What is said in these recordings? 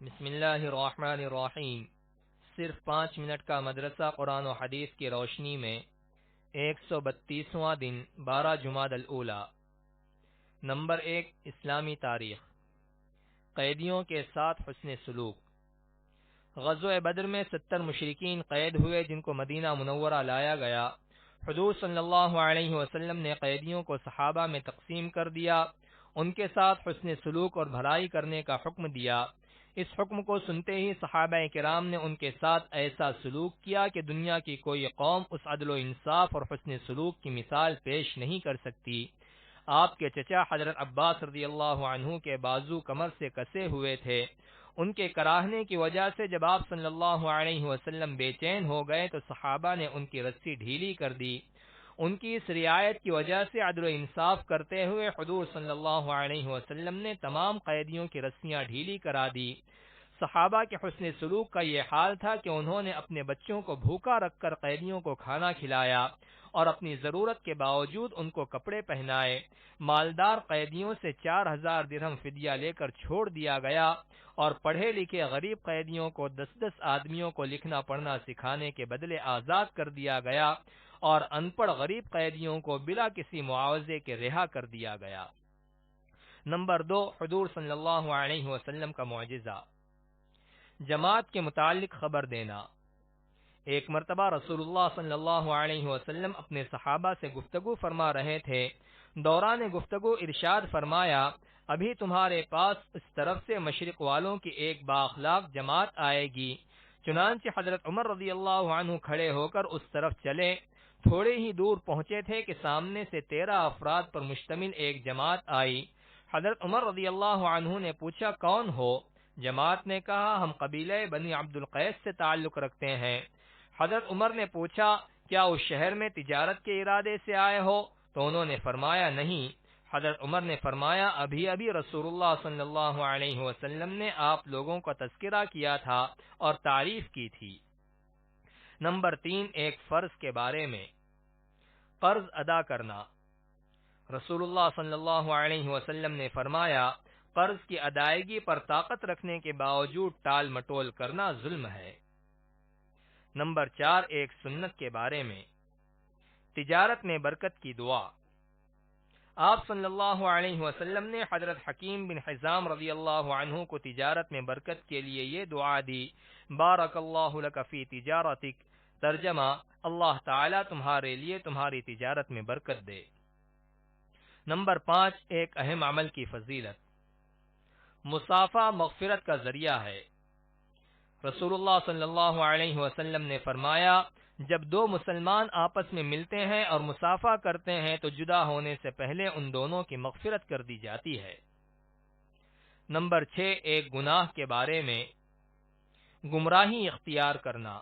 بسم اللہ الرحمن الرحیم۔ صرف 5 منٹ کا مدرسہ قرآن و حدیث کی روشنی میں 132واں دن 12 جمادی الاولیٰ۔ نمبر 1، اسلامی تاریخ۔ قیدیوں کے ساتھ حسن سلوک۔ غزوہ بدر میں 70 مشرکین قید ہوئے جن کو مدینہ منورہ لایا گیا۔ حضور صلی اللہ علیہ وسلم نے قیدیوں کو صحابہ میں تقسیم کر دیا، ان کے ساتھ حسن سلوک اور بھلائی کرنے کا حکم دیا۔ اس حکم کو سنتے ہی صحابہ کرام نے ان کے ساتھ ایسا سلوک کیا کہ دنیا کی کوئی قوم اس عدل و انصاف اور حسن سلوک کی مثال پیش نہیں کر سکتی۔ آپ کے چچا حضرت عباس رضی اللہ عنہ کے بازو کمر سے کسے ہوئے تھے۔ ان کے کراہنے کی وجہ سے جب آپ صلی اللہ علیہ وسلم بے چین ہو گئے تو صحابہ نے ان کی رسی ڈھیلی کر دی۔ ان کی اس رعایت کی وجہ سے عدل و انصاف کرتے ہوئے حضور صلی اللہ علیہ وسلم نے تمام قیدیوں کی رسیاں ڈھیلی کرا دی۔ صحابہ کے حسن سلوک کا یہ حال تھا کہ انہوں نے اپنے بچوں کو بھوکا رکھ کر قیدیوں کو کھانا کھلایا اور اپنی ضرورت کے باوجود ان کو کپڑے پہنائے۔ مالدار قیدیوں سے 4000 درہم فدیہ لے کر چھوڑ دیا گیا اور پڑھے لکھے غریب قیدیوں کو 10 آدمیوں کو لکھنا پڑھنا سکھانے کے بدلے آزاد کر دیا گیا اور ان پڑھ غریب قیدیوں کو بلا کسی معاوضے کے رہا کر دیا گیا۔ نمبر 2، حضور صلی اللہ علیہ وسلم کا معجزہ۔ جماعت کے متعلق خبر دینا۔ ایک مرتبہ رسول اللہ صلی اللہ علیہ وسلم اپنے صحابہ سے گفتگو فرما رہے تھے۔ دوران گفتگو ارشاد فرمایا، ابھی تمہارے پاس اس طرف سے مشرق والوں کی ایک بااخلاق جماعت آئے گی۔ چنانچہ حضرت عمر رضی اللہ عنہ کھڑے ہو کر اس طرف چلے۔ تھوڑے ہی دور پہنچے تھے کہ سامنے سے 13 افراد پر مشتمل ایک جماعت آئی۔ حضرت عمر رضی اللہ عنہ نے پوچھا، کون ہو؟ جماعت نے کہا، ہم قبیلہ بنی عبد القیس سے تعلق رکھتے ہیں۔ حضرت عمر نے پوچھا، کیا اس شہر میں تجارت کے ارادے سے آئے ہو؟ تو انہوں نے فرمایا، نہیں۔ حضرت عمر نے فرمایا، ابھی ابھی رسول اللہ صلی اللہ علیہ وسلم نے آپ لوگوں کا تذکرہ کیا تھا اور تعریف کی تھی۔ نمبر 3، ایک فرض کے بارے میں۔ قرض ادا کرنا۔ رسول اللہ صلی اللہ علیہ وسلم نے فرمایا، قرض کی ادائیگی پر طاقت رکھنے کے باوجود ٹال مٹول کرنا ظلم ہے۔ نمبر 4، ایک سنت کے بارے میں۔ تجارت میں برکت کی دعا۔ آپ صلی اللہ علیہ وسلم نے حضرت حکیم بن حزام رضی اللہ عنہ کو تجارت میں برکت کے لیے یہ دعا دی، بارک اللہ لک فی تجارتک، ترجمہ، اللہ تعالیٰ تمہارے لیے تمہاری تجارت میں برکت دے۔ نمبر 5، ایک اہم عمل کی فضیلت۔ مصافحہ مغفرت کا ذریعہ ہے۔ رسول اللہ صلی اللہ علیہ وسلم نے فرمایا، جب دو مسلمان آپس میں ملتے ہیں اور مصافحہ کرتے ہیں تو جدا ہونے سے پہلے ان دونوں کی مغفرت کر دی جاتی ہے۔ نمبر 6، ایک گناہ کے بارے میں۔ گمراہی اختیار کرنا۔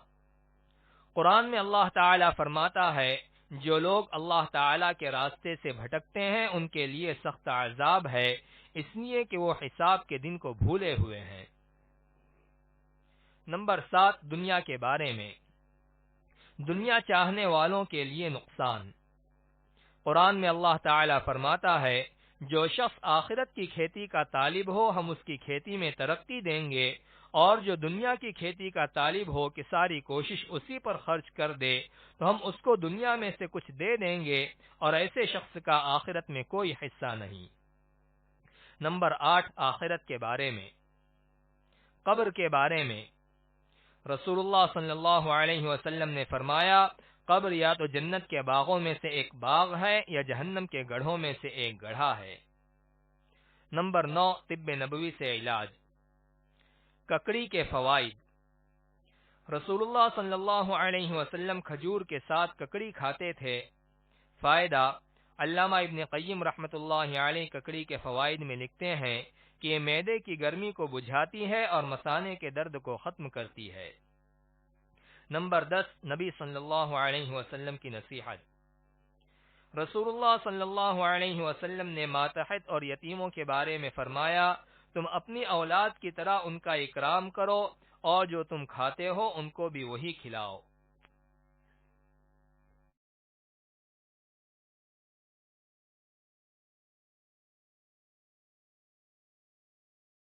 قرآن میں اللہ تعالیٰ فرماتا ہے، جو لوگ اللہ تعالیٰ کے راستے سے بھٹکتے ہیں ان کے لیے سخت عذاب ہے، اس لیے کہ وہ حساب کے دن کو بھولے ہوئے ہیں۔ نمبر 7، دنیا کے بارے میں۔ دنیا چاہنے والوں کے لیے نقصان۔ قرآن میں اللہ تعالیٰ فرماتا ہے، جو شخص آخرت کی کھیتی کا طالب ہو ہم اس کی کھیتی میں ترقی دیں گے، اور جو دنیا کی کھیتی کا طالب ہو کہ ساری کوشش اسی پر خرچ کر دے تو ہم اس کو دنیا میں سے کچھ دے دیں گے، اور ایسے شخص کا آخرت میں کوئی حصہ نہیں۔ نمبر 8، آخرت کے بارے میں۔ قبر کے بارے میں۔ رسول اللہ صلی اللہ علیہ وسلم نے فرمایا، قبر یا تو جنت کے باغوں میں سے ایک باغ ہے یا جہنم کے گڑھوں میں سے ایک گڑھا ہے۔ نمبر 9، طب نبوی سے علاج۔ ککڑی کے فوائد۔ رسول اللہ صلی اللہ علیہ وسلم کھجور کے ساتھ ککڑی کھاتے تھے۔ فائدہ، علامہ ابن قیم رحمۃ اللہ علیہ ککڑی کے فوائد میں لکھتے ہیں کہ یہ معدے کی گرمی کو بجھاتی ہے اور مثانے کے درد کو ختم کرتی ہے۔ نمبر 10، نبی صلی اللہ علیہ وسلم کی نصیحت۔ رسول اللہ صلی اللہ علیہ وسلم نے ماتحت اور یتیموں کے بارے میں فرمایا، تم اپنی اولاد کی طرح ان کا اکرام کرو اور جو تم کھاتے ہو ان کو بھی وہی کھلاؤ۔